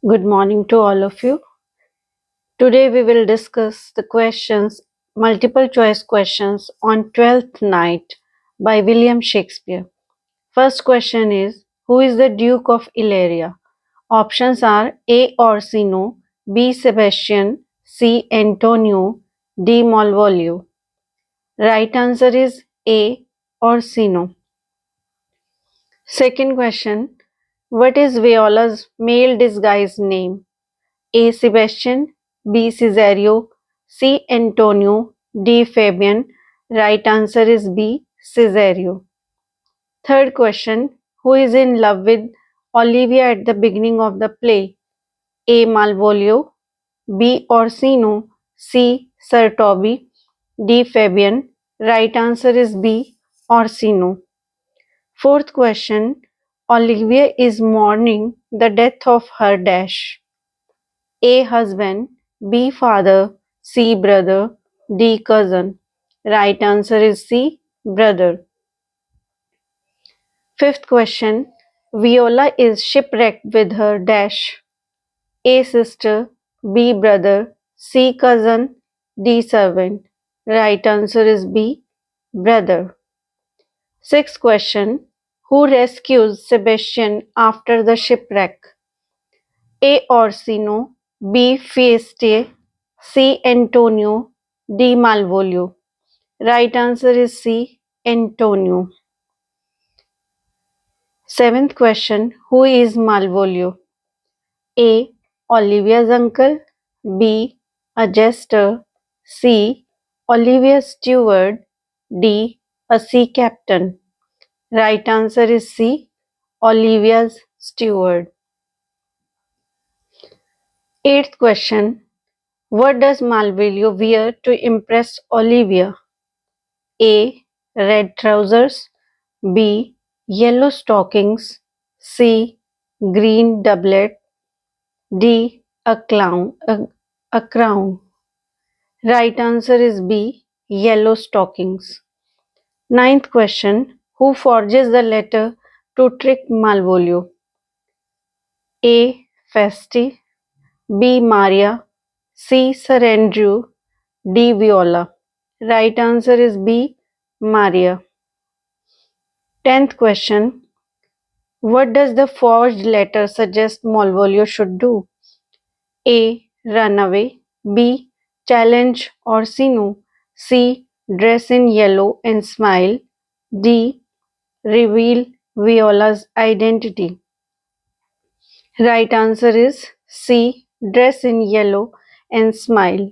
Good morning to all of you. Today we will discuss the questions, multiple choice questions on Twelfth Night by William Shakespeare. First question is who is the Duke of Illyria? Options are A. Orsino, B. Sebastian, C. Antonio, D. Malvolio. Right answer is A. Orsino. Second question, what is Viola's male disguise name? A. Sebastian, B. Cesario, C. Antonio, D. Fabian. Right answer is B. Cesario. Third question, who is in love with Olivia at the beginning of the play? A. Malvolio, B. Orsino, C. Sir Toby, D. Fabian. Right answer is B. Orsino. Fourth question, Olivia is mourning the death of her dash. A. Husband, B. Father, C. Brother, D. Cousin. Right answer is C. Brother. Fifth question, Viola is shipwrecked with her dash. A. Sister, B. Brother, C. Cousin, D. Servant. Right answer is B. Brother. Sixth question, who rescues Sebastian after the shipwreck? A. Orsino, B. Fieste, C. Antonio, D. Malvolio. Right answer is C. Antonio. Seventh question, who is Malvolio? A. Olivia's uncle, B. A jester, C. Olivia's steward, D. A sea captain. Right answer is C. Olivia's steward. Eighth question, what does Malvolio wear to impress Olivia? A. Red trousers, B. Yellow stockings, C. Green doublet, D. A crown. Right answer is B. Yellow stockings. Ninth question, who forges the letter to trick Malvolio? A. Feste, B. Maria, C. Sir Andrew, D. Viola. Right answer is B. Maria. Tenth question, what does the forged letter suggest Malvolio should do? A. Run away. B. Challenge Orsino. C. Dress in yellow and smile. D. Reveal Viola's identity. Right answer is C. Dress in yellow and smile.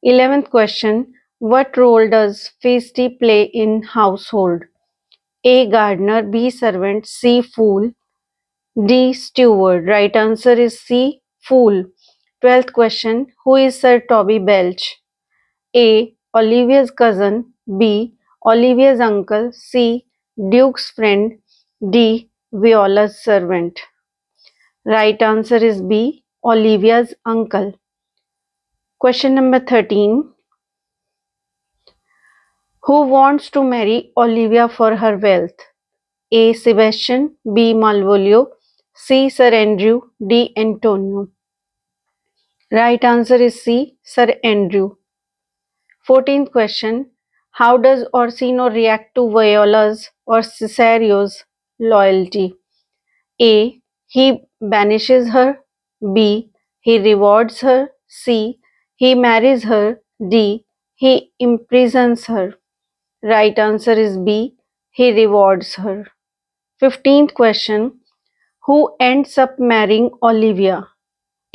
11th question, what role does Feisty play in household? A. Gardener, B. Servant, C. Fool, D. Steward. Right answer is C. Fool. 12th question, who is Sir Toby Belch? A. Olivia's cousin, B. Olivia's uncle, C. Duke's friend, D. Viola's servant. Right answer is B. Olivia's uncle. Question number 13. Who wants to marry Olivia for her wealth? A. Sebastian, B. Malvolio, C. Sir Andrew, D. Antonio. Right answer is C. Sir Andrew. 14th question, how does Orsino react to Viola's or Cesario's loyalty? A. He banishes her. B. He rewards her. C. He marries her. D. He imprisons her. Right answer is B. He rewards her. 15th question, who ends up marrying Olivia?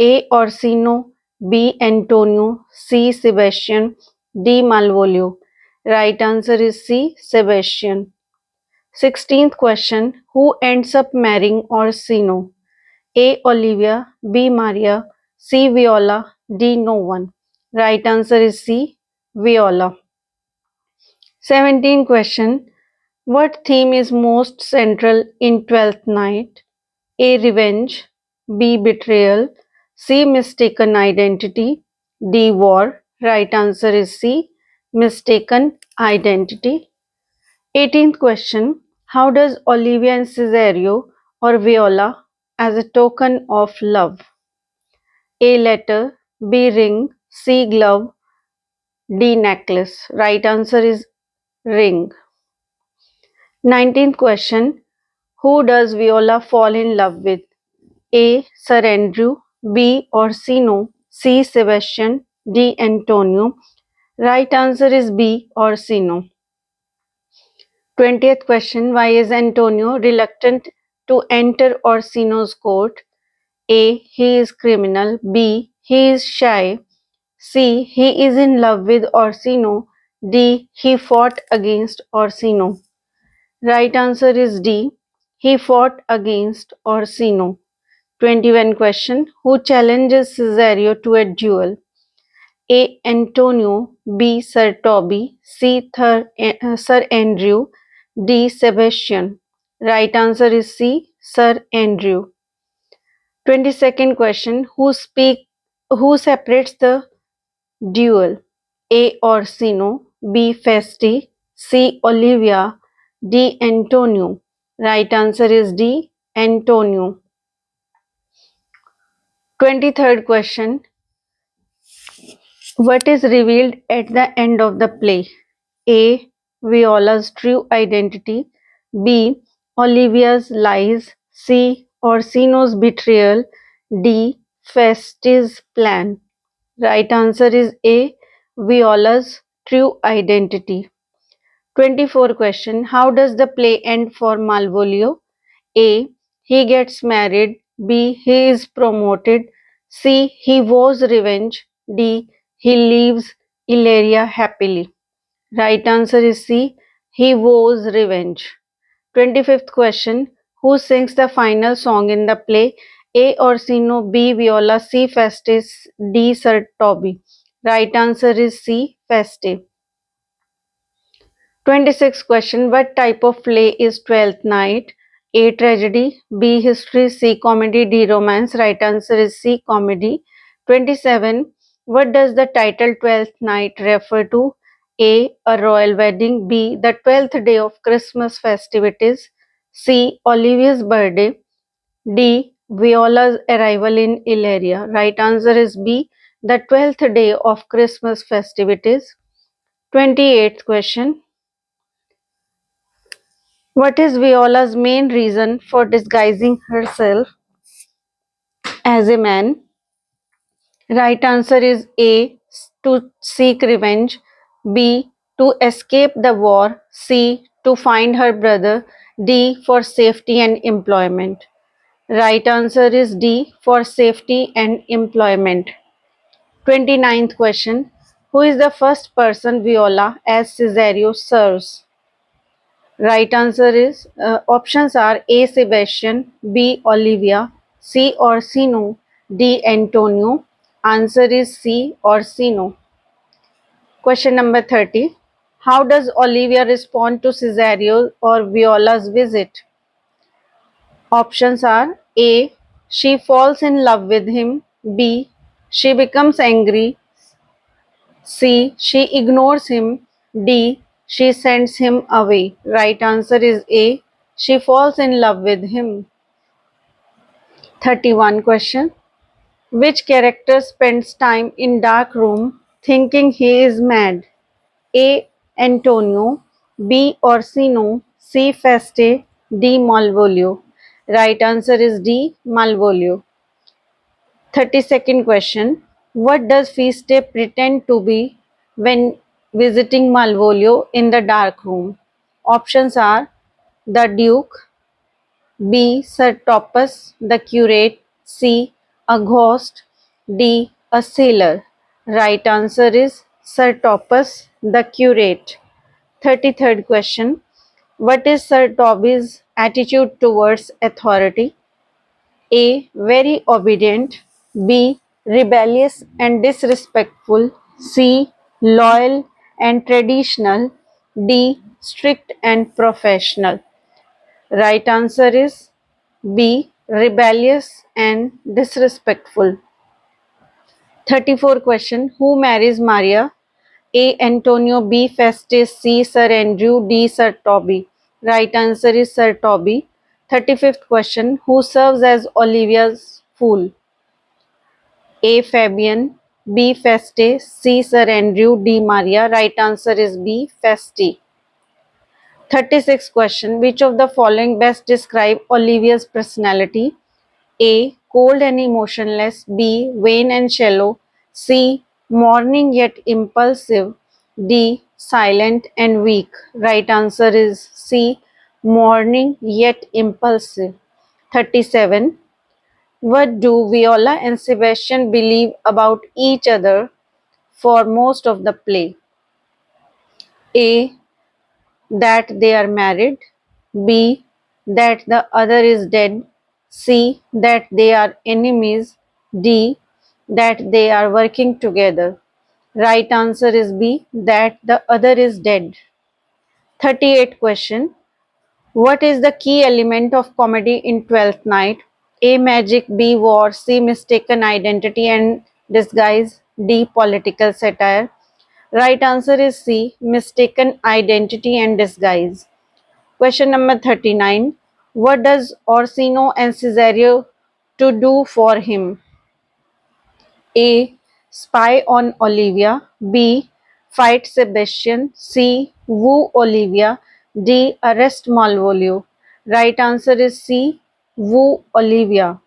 A. Orsino, B. Antonio, C. Sebastian, D. Malvolio. Right answer is C. Sebastian. 16th question, who ends up marrying Orsino? A. Olivia, B. Maria, C. Viola, D. No one. Right answer is C. Viola. 17th question, what theme is most central in Twelfth Night? A. Revenge, B. Betrayal, C. Mistaken identity, D. War. Right answer is C. Mistaken identity. 18th question, how does Olivia and Cesario or Viola as a token of love? A. Letter, B. Ring, C. Glove, D. Necklace. Right answer is ring. 19th question. Who does Viola fall in love with? A. Sir Andrew, B. Orsino, C. Sebastian, D. Antonio. Right answer is B. Orsino. 20th question. Why is Antonio reluctant to enter Orsino's court? A. He is criminal. B. He is shy. C. He is in love with Orsino. D. He fought against Orsino. Right answer is D. He fought against Orsino. 21 question. Who challenges Cesario to a duel? A. Antonio, B. Sir Toby, C. Sir Andrew, D. Sebastian. Right answer is C. Sir Andrew. 22nd question. Who separates the duel? A. Orsino, B. Festi, C. Olivia, D. Antonio. Right answer is D. Antonio. 23rd question. What is revealed at the end of the play? A. Viola's true identity. B. Olivia's lies. C. Orsino's betrayal. D. Festi's plan. Right answer is A. Viola's true identity. 24 question. How does the play end for Malvolio? A. He gets married. B. He is promoted. C. He vows revenge. D. He leaves Ilaria happily. Right answer is C. He vows revenge. 25th question. Who sings the final song in the play? A. Orsino, B. Viola, C. Festus, D. Sir Toby. Right answer is C. Feste. 26th question. What type of play is Twelfth Night? A. Tragedy, B. History, C. Comedy, D. Romance. Right answer is C. Comedy. 27. What does the title Twelfth Night refer to? A. A royal wedding. B. The 12th day of Christmas festivities. C. Olivia's birthday. D. Viola's arrival in Ilaria. Right answer is B. The 12th day of Christmas festivities. 28th question. What is Viola's main reason for disguising herself as a man? Right answer is A. To seek revenge. B. To escape the war. C. To find her brother. D. For safety and employment. Right answer is D. For safety and employment. 29th question. Who is the first person Viola as Cesario serves? Right answer is options are A. Sebastian, B. Olivia, C. Orsino, D. Antonio. Answer is C. Orsino. Question number 30. How does Olivia respond to Cesario or Viola's visit? Options are A. She falls in love with him. B. She becomes angry. C. She ignores him. D. She sends him away. Right answer is A. She falls in love with him. 31 question. Which character spends time in dark room thinking he is mad? A. Antonio, B. Orsino, C. Feste, D. Malvolio. Right answer is D. Malvolio. 32nd question. What does Feste pretend to be when visiting Malvolio in the dark room? Options are the Duke, B. Sir Topas, the curate, C. A ghost, D. A sailor. Right answer is Sir Topas, the curate. 33rd question. What is Sir Toby's attitude towards authority? A. Very obedient. B. Rebellious and disrespectful. C. Loyal and traditional. D. Strict and professional. Right answer is B. Rebellious and disrespectful. 34 question. Who marries Maria? A. Antonio, B. Festus, C. Sir Andrew, D. Sir Toby. Right answer is Sir Toby. 35th question. Who serves as Olivia's fool? A. Fabian, B. Feste, C. Sir Andrew, D. Maria. Right answer is B. Feste. 36th question. Which of the following best describe Olivia's personality? A. Cold and emotionless. B. Vain and shallow. C. Morning yet impulsive. D. Silent and weak. Right answer is C. Morning yet impulsive. 37. What do Viola and Sebastian believe about each other for most of the play? A. That they are married. B. That the other is dead. C. That they are enemies. D. That they are working together. Right answer is B. That the other is dead. 38th question. What is the key element of comedy in Twelfth Night? A. Magic. B. War. C. Mistaken identity and disguise. D. Political satire. Right answer is C. Mistaken identity and disguise. Question number 39. What does Orsino and Cesario to do for him? A. Spy on Olivia. B. Fight Sebastian. C. Woo Olivia. D. Arrest Malvolio. Right answer is C. Woo Olivia.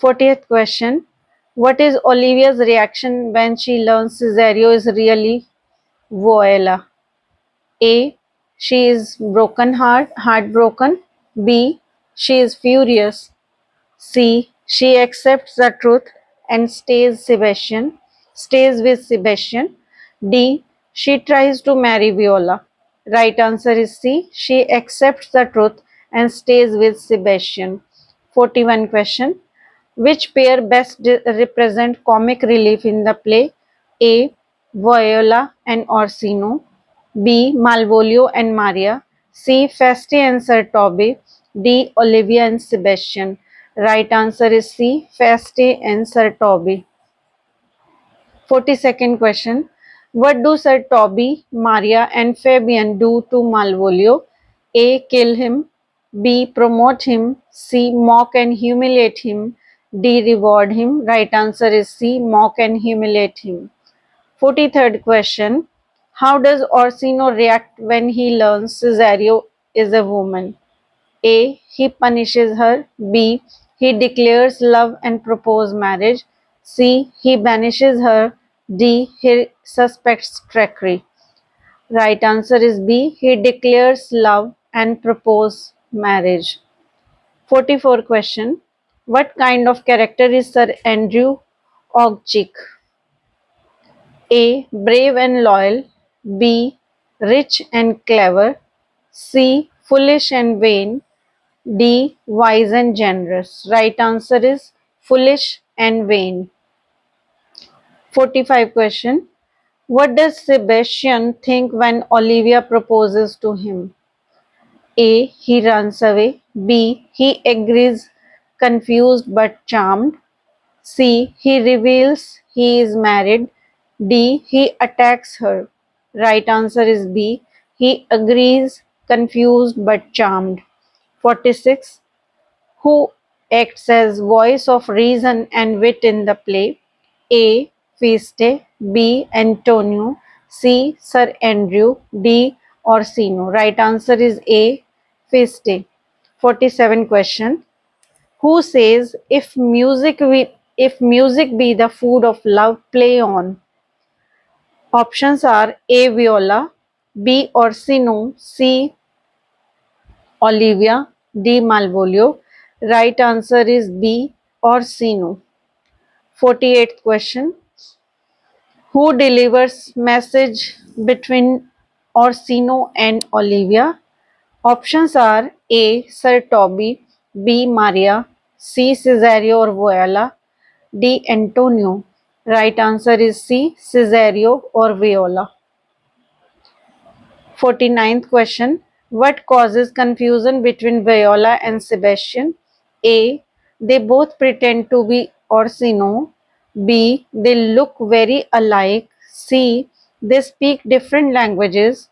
40th question. What is Olivia's reaction when she learns Cesario is really Voela? A. She is heartbroken. B. She is furious. C. She accepts the truth and stays with Sebastian. D. She tries to marry Viola. Right answer is C. She accepts the truth and stays with Sebastian. 41 question. Which pair best represent comic relief in the play? A. Viola and Orsino. B. Malvolio and Maria. C. Feste and Sir Toby. D. Olivia and Sebastian. Right answer is C. Feste and Sir Toby. 42nd question. What do Sir Toby, Maria, and Fabian do to Malvolio? A. Kill him. B. Promote him. C. Mock and humiliate him. D. Reward him. Right answer is C. Mock and humiliate him. 43rd question. How does Orsino react when he learns Cesario is a woman? A. He punishes her. B. He declares love and proposes marriage. C. He banishes her. D. He suspects trickery. Right answer is B. He declares love and proposes marriage. 44 question. What kind of character is Sir Andrew Ogchick? A. Brave and loyal. B. Rich and clever. C. Foolish and vain. D. Wise and generous. Right answer is foolish and vain. 45 question. What does Sebastian think when Olivia proposes to him? A. He runs away. B. He agrees, confused but charmed. C. He reveals he is married. D. He attacks her. Right answer is B. He agrees, confused but charmed. 46. Who acts as voice of reason and wit in the play? A. Feste. B. Antonio. C. Sir Andrew. D. Orsino. Right answer is A. Feste. 47 question. Who says if music be the food of love, play on? Options are A. Viola. B. Orsino. C. Olivia. D. Malvolio. Right answer is B. Orsino. 48th question. Who delivers message between Orsino and Olivia? Options are A. Sir Toby. B. Maria. C. Cesario or Viola. D. Antonio. Right answer is C. Cesario or Viola. 49th question. What causes confusion between Viola and Sebastian? A. They both pretend to be Orsino. B. They look very alike. C. They speak different languages.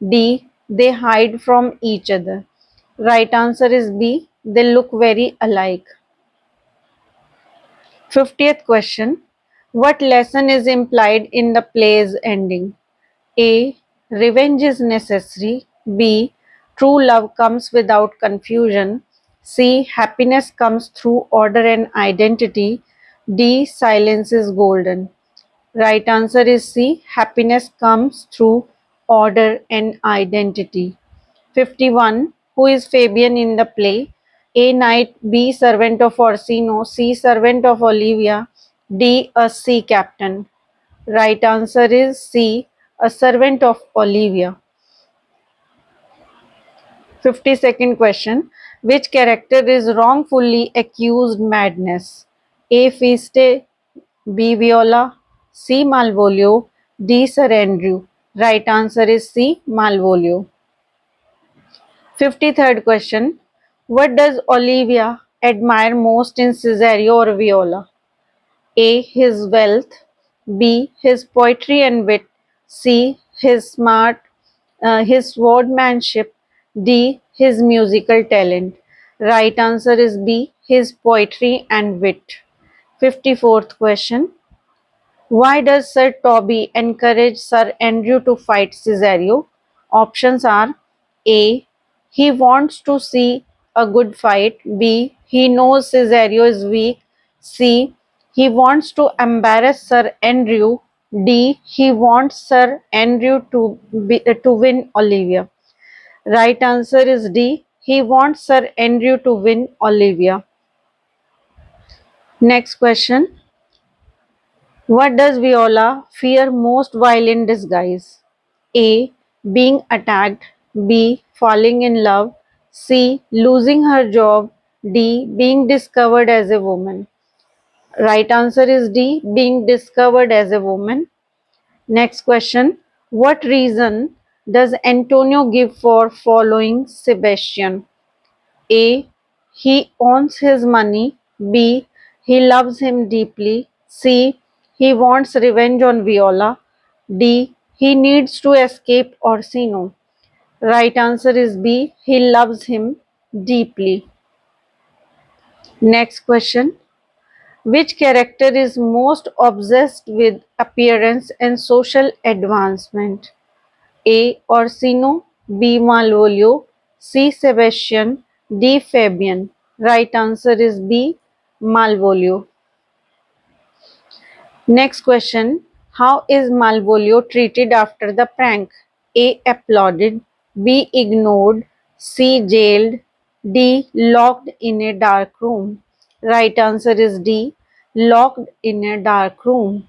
D. They hide from each other. Right answer is B. They look very alike. 50th question. What lesson is implied in the play's ending? A. Revenge is necessary. B. True love comes without confusion. C. Happiness comes through order and identity. D. Silence is golden. Right answer is C. Happiness comes through order and identity. 51. Who is Fabian in the play? A. Knight. B. Servant of Orsino. C. Servant of Olivia. D. A sea captain. Right answer is C. A servant of Olivia. 52nd question. Which character is wrongfully accused madness? A. Feiste. B. Viola. C. Malvolio. D. Sir Andrew. Right answer is C. Malvolio. 53rd question. What does Olivia admire most in Cesario or Viola? A. His wealth. B. His poetry and wit. C. His swordmanship. D. His musical talent. Right answer is B. His poetry and wit. 54th question. Why does Sir Toby encourage Sir Andrew to fight Cesario? Options are A. He wants to see a good fight. B. He knows Cesario is weak. C. He wants to embarrass Sir Andrew. D. He wants Sir Andrew to win Olivia. Right answer is D. He wants Sir Andrew to win Olivia. Next question. What does Viola fear most while in disguise? A. Being attacked. B. Falling in love. C. Losing her job. D. Being discovered as a woman. Right answer is D. Being discovered as a woman. Next question. What reason does Antonio give for following Sebastian? A. He owns his money. B. He loves him deeply. C. He wants revenge on Viola. D. He needs to escape Orsino. Right answer is B. He loves him deeply. Next question. Which character is most obsessed with appearance and social advancement? A. Orsino. B. Malvolio. C. Sebastian. D. Fabian. Right answer is B. Malvolio. Next question. How is Malvolio treated after the prank? A. Applauded. B. Ignored. C. Jailed. D. Locked in a dark room. Right answer is D. Locked in a dark room.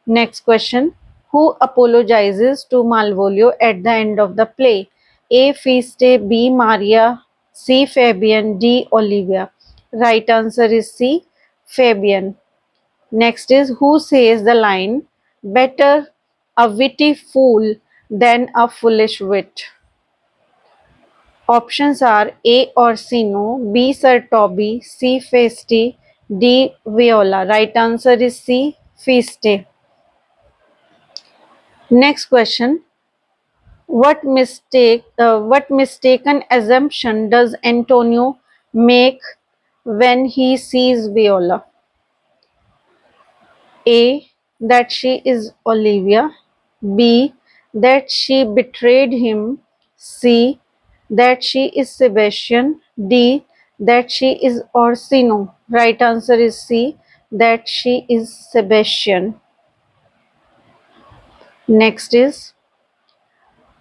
Next question. Who apologizes to Malvolio at the end of the play? A. Feiste. B. Maria. C. Fabian. D. Olivia. Right answer is C. Fabian. Next is who says the line, better a witty fool than a foolish wit? Options are A. Orsino, B. Sir Toby, C. Festi, D. Viola. Right answer is C. Feiste. Next question. What mistaken assumption does Antonio make when he sees Viola? A. That she is Olivia. B. That she betrayed him. C. That she is Sebastian. D. That she is Orsino. Right answer is C. That she is Sebastian. Next is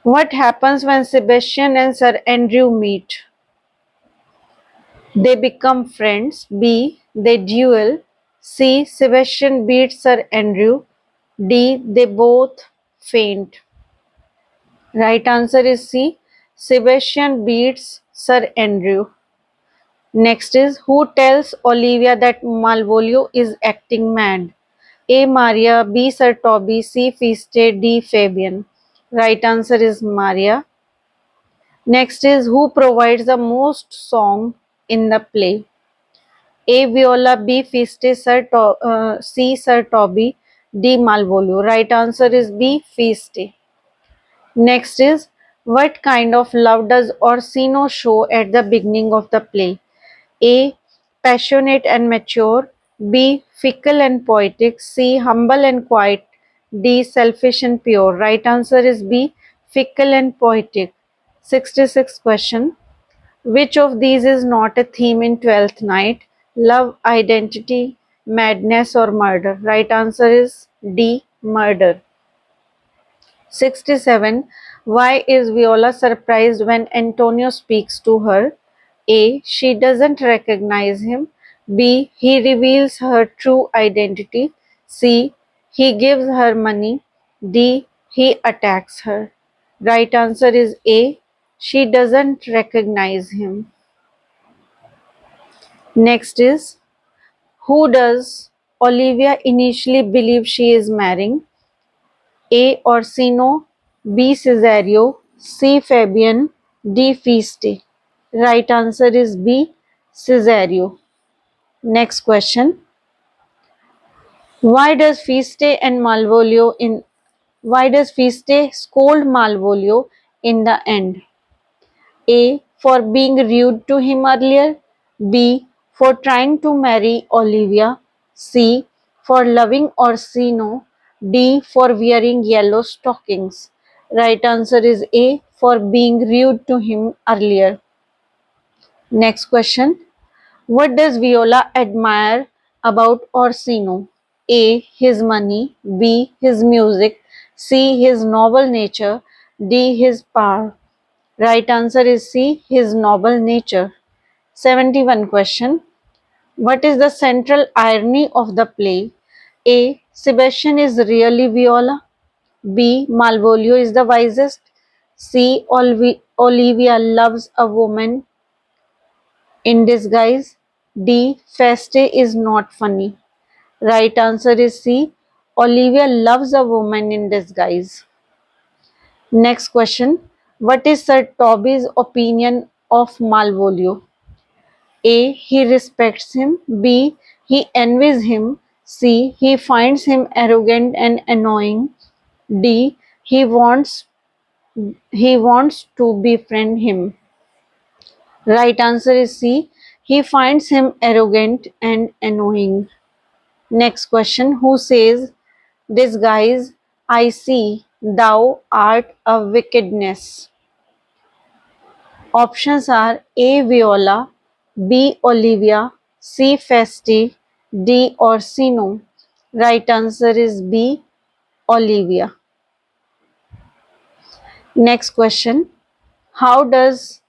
what happens when Sebastian and Sir Andrew meet? They become friends. B. They duel. C. Sebastian beats Sir Andrew. D. They both faint. Right answer is C. Sebastian beats Sir Andrew. Next is who tells Olivia that Malvolio is acting mad? A. Maria, B. Sir Toby, C. Feiste, D. Fabian. Right answer is Maria. Next is who provides the most song in the play? A. Viola, B. Feiste, C. Sir Toby, D. Malvolio. Right answer is B. Feiste. Next is what kind of love does Orsino show at the beginning of the play? A. Passionate and mature. B. Fickle and poetic. C. Humble and quiet. D. Selfish and pure. Right answer is B. Fickle and poetic. 66th question. Which of these is not a theme in Twelfth Night? Love, identity, madness, or murder? Right answer is D. Murder. 67. Why is Viola surprised when Antonio speaks to her? A. She doesn't recognize him. B. He reveals her true identity. C. He gives her money. D. He attacks her. Right answer is A. She doesn't recognize him. Next is, who does Olivia initially believe she is marrying? A. Orsino, B. Cesario, C. Fabian, D. Feiste. Right answer is B. Cesario. Next question. Why does Feiste and Malvolio in Why does Feiste scold Malvolio in the end? A. For being rude to him earlier. B. For trying to marry Olivia. C. For loving Orsino. D. For wearing yellow stockings. Right answer is A. For being rude to him earlier. Next question. What does Viola admire about Orsino? A. His money. B. His music. C. His noble nature. D. His power. Right answer is C. His noble nature. 71 question. What is the central irony of the play? A. Sebastian is really Viola. B. Malvolio is the wisest. C. Olivia loves a woman in disguise. D. Feste is not funny. Right answer is C. Olivia loves a woman in disguise. Next question. What is Sir Toby's opinion of Malvolio? A. He respects him. B. He envies him. C. He finds him arrogant and annoying. D. He wants to befriend him. Right answer is C. He finds him arrogant and annoying. Next question. Who says, disguise, I see, thou art a wickedness? Options are A. Viola, B. Olivia, C. Festi, D. Orsino. Right answer is B. Olivia. Next question. How does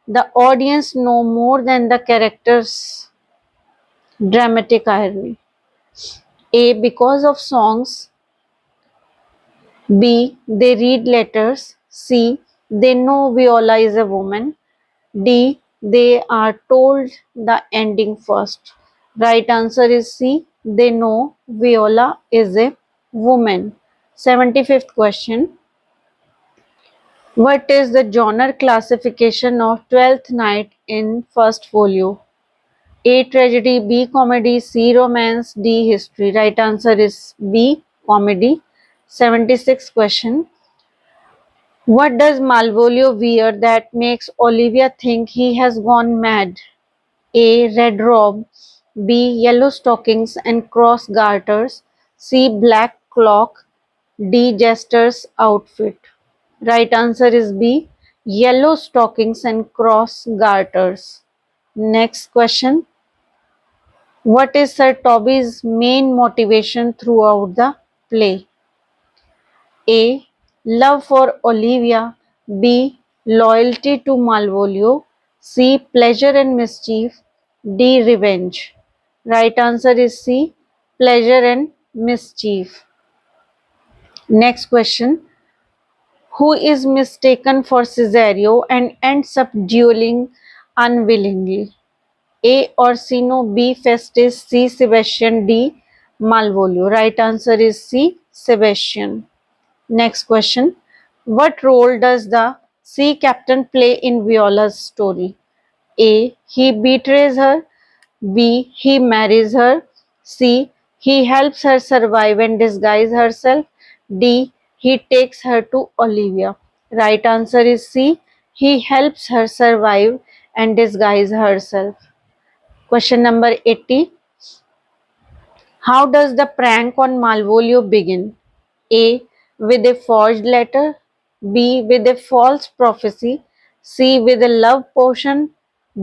the audience know more than the characters? Dramatic irony. A. Because of songs. B. They read letters. C. They know Viola is a woman. D. They are told the ending first. Right answer is C. They know Viola is a woman. 75th question. What is the genre classification of Twelfth Night in first folio? A. Tragedy, B. Comedy, C. Romance, D. History. Right answer is B. Comedy. 76th question. What does Malvolio wear that makes Olivia think he has gone mad? A. Red robe. B. Yellow stockings and cross garters. C. Black cloak. D. Jester's outfit. Right answer is B. Yellow stockings and cross garters. Next question. What is Sir Toby's main motivation throughout the play? A. Love for Olivia. B. Loyalty to Malvolio. C. Pleasure and mischief. D. Revenge. Right answer is C. Pleasure and mischief. Next question. Who is mistaken for Cesario and ends up dueling unwillingly? A. Orsino. B. Festus. C. Sebastian. D. Malvolio. Right answer is C. Sebastian. Next question. What role does the sea captain play in Viola's story? A. He betrays her. B. He marries her. C. He helps her survive and disguise herself. D. He takes her to Olivia. Right answer is C. He helps her survive and disguise herself. Question number 80. How does the prank on Malvolio begin? A. With a forged letter. B. With a false prophecy. C. With a love potion.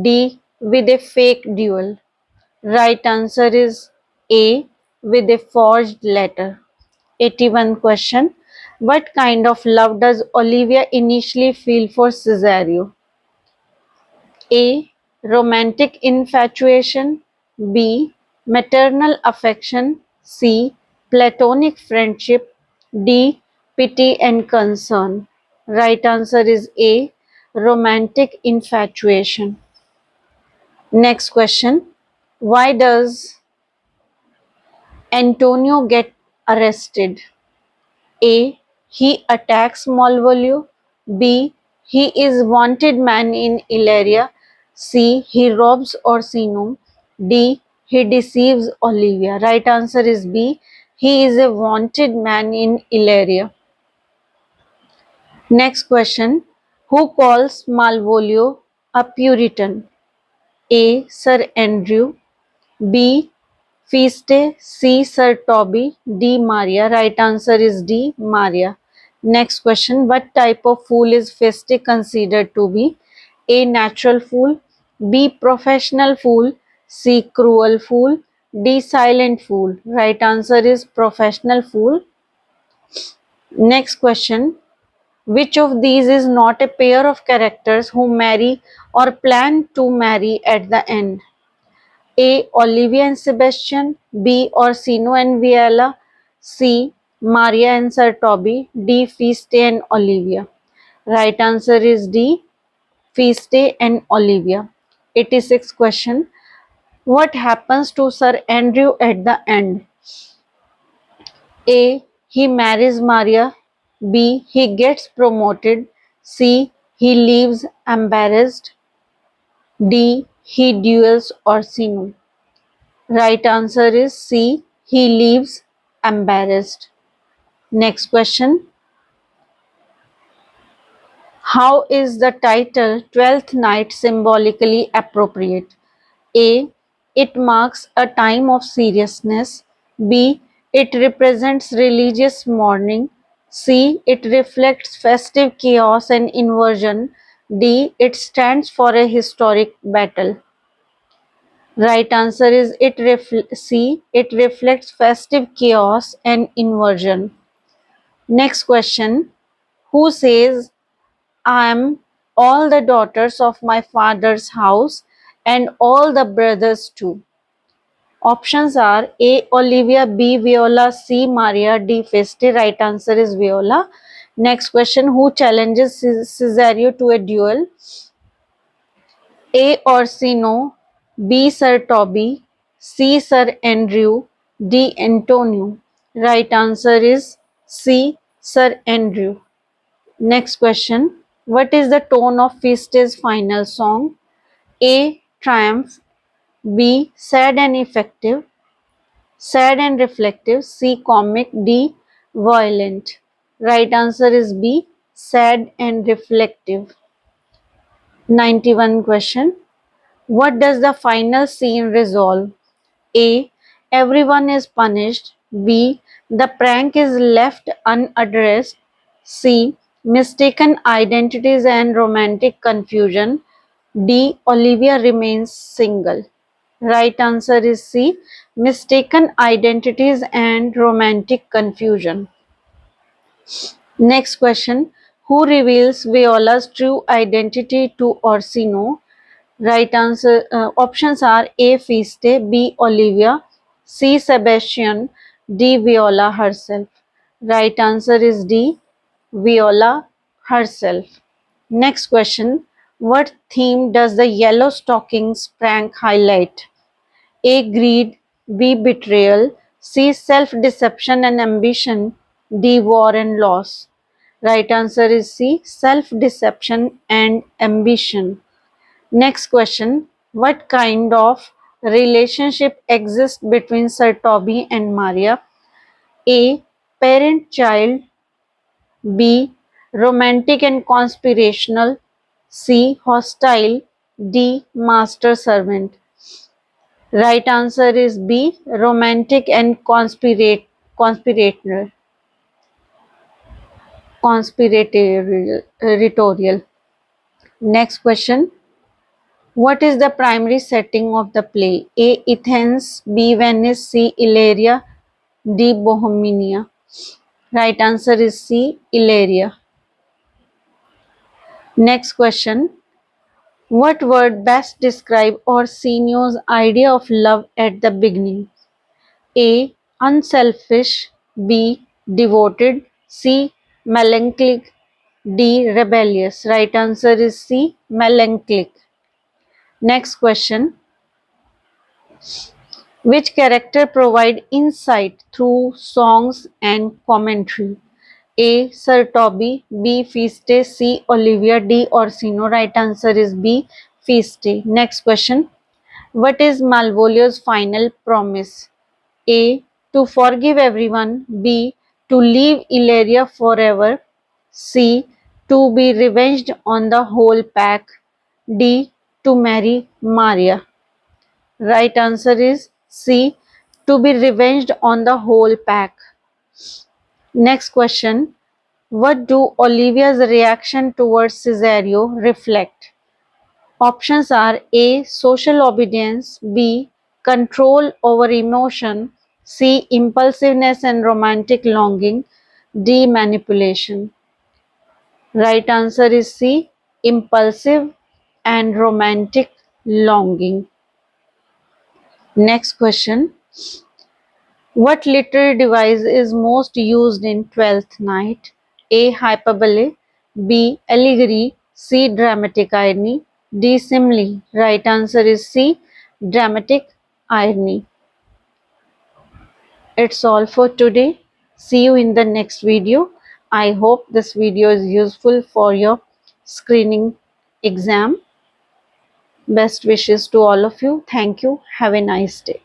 D. With a fake duel. Right answer is A. With a forged letter. 81 question. What kind of love does Olivia initially feel for Cesario? A. Romantic infatuation. B. Maternal affection. C. Platonic friendship. D. Pity and concern. Right answer is A. Romantic infatuation. Next question. Why does Antonio get arrested? A. He attacks Malvolio. B. He is wanted man in Illyria. C. He robs Orsino. D. He deceives Olivia. Right answer is B. He is a wanted man in Illyria. Next question. Who calls Malvolio a Puritan? A. Sir Andrew. B. Feiste, C. Sir Toby, D. Maria. Right answer is D. Maria. Next question. What type of fool is Feiste considered to be? A. Natural fool. B. Professional fool. C. Cruel fool. D. Silent fool. Right answer is professional fool. Next question. Which of these is not a pair of characters who marry or plan to marry at the end? A. Olivia and Sebastian. B. Orsino and Viola. C. Maria and Sir Toby. D. Feiste and Olivia. Right answer is D. Feiste and Olivia. 86th question. What happens to Sir Andrew at the end? A. He marries Maria. B. He gets promoted. C. He leaves embarrassed. D. He duels Orsino. Right answer is C. He leaves embarrassed. Next question. How is the title Twelfth Night symbolically appropriate? A. It marks a time of seriousness. B. It represents religious mourning. C. It reflects festive chaos and inversion. D. It stands for a historic battle. Right answer is C. It reflects festive chaos and inversion. Next question. Who says, I am all the daughters of my father's house and all the brothers too? Options are A. Olivia, B. Viola, C. Maria, D. Feste. Right answer is Viola. Next question. Who challenges Cesario to a duel? A. Orsino, B. Sir Toby, C. Sir Andrew, D. Antonio. Right answer is C. Sir Andrew. Next question. What is the tone of Feste's final song? A. Triumph, B. Sad and effective, sad and reflective, C. Comic, D. Violent. Right answer is B. Sad and reflective. 91 question. What does the final scene resolve? A. Everyone is punished. B. The prank is left unaddressed. C. Mistaken identities and romantic confusion. D. Olivia remains single. Right answer is C. Mistaken identities and romantic confusion. Next question. Who reveals Viola's true identity to Orsino? Right answer options are A. Feiste, B. Olivia, C. Sebastian, D. Viola herself. Right answer is D. Viola herself. Next question. What theme does the yellow stockings prank highlight? A. Greed, B. Betrayal, C. Self deception and ambition, D. War and loss. Right answer is C. Self deception and ambition. Next question. What kind of relationship exists between Sir Toby and Maria? A. Parent child. B. Romantic and conspirational. C. Hostile. D. Master servant. Right answer is B. Romantic and conspiratorial. Conspiratorial. Next question. What is the primary setting of the play? A. Athens, B. Venice, C. Illyria, D. Bohemia. Right answer is C. Illyria. Next question. What word best describe Orsino's idea of love at the beginning? A. Unselfish, B. Devoted, C. Melancholic, D. Rebellious. Right answer is C. Melancholic. Next question. Which character provide insight through songs and commentary? A. Sir Toby, B. Feiste, C. Olivia, D. Orsino. Right answer is B. Feiste. Next question. What is Malvolio's final promise? A. To forgive everyone. B. To leave Illyria forever. C. To be revenged on the whole pack. D. To marry Maria. Right answer is C. To be revenged on the whole pack. Next question. What do Olivia's reaction towards Cesario reflect? Options are A. Social obedience, B. Control over emotion, C. Impulsiveness and romantic longing, D. Manipulation. Right answer is C. Impulsive and romantic longing. Next question. What literary device is most used in Twelfth Night? A. Hyperbole, B. Allegory, C. Dramatic irony, D. Simile. Right answer is C. Dramatic irony. It's all for today. See you in the next video. I hope this video is useful for your screening exam. Best wishes to all of you. Thank you. Have a nice day.